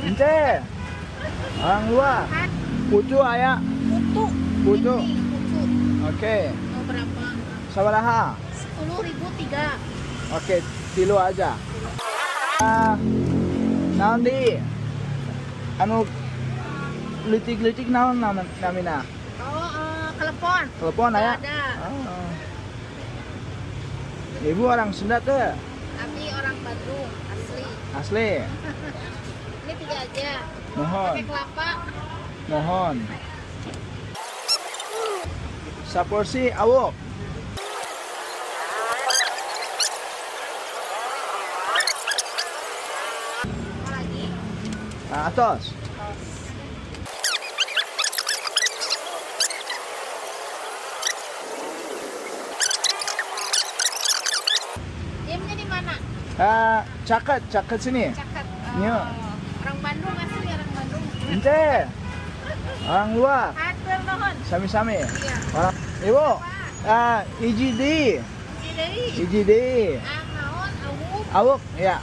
Ente. Orang luar. Putu ayah. Putu. Putu. Ini, putu. Oke. Mau berapa? Sabaraha. 10.000 3. Oke, tilu aja. Naon di? Anu litik-litik naon namina? Oh, telepon. Telepon ayah. Ada. Oh. Ibu orang Sunda tuh. Kami orang Bandung asli. Asli. Ini 3 aja. Mohon. Pakai kelapa. Mohon. Saporsi awok. Apa lagi? Atos. Diamnya di mana? Caket sini. Caket. Iya. Orang Bandung asli orang Bandung. Ente. Orang luar. Hatur nuhun. Sami-sami. Iya. Orang Ibu. Iji di. Ini deui. Iji di. Naon awuk. Awuk, ya.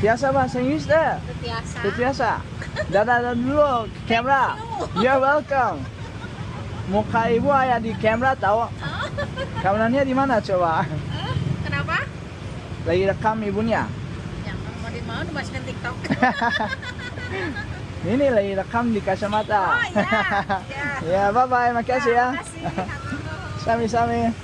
Biasa bahasa Inggris deh. Biasa. Biasa. Dadah dulu ke kamera. You're welcome. Muka ibu ada di kamera tahu. Kameranya di mana coba? Kenapa? Lagi rekam ibunya. Jangan mau dimau masukin TikTok. Ini lagi rekam di kacamata. Oh iya. Ya, bye bye. Makasih ya. Makasih. Sami-sami.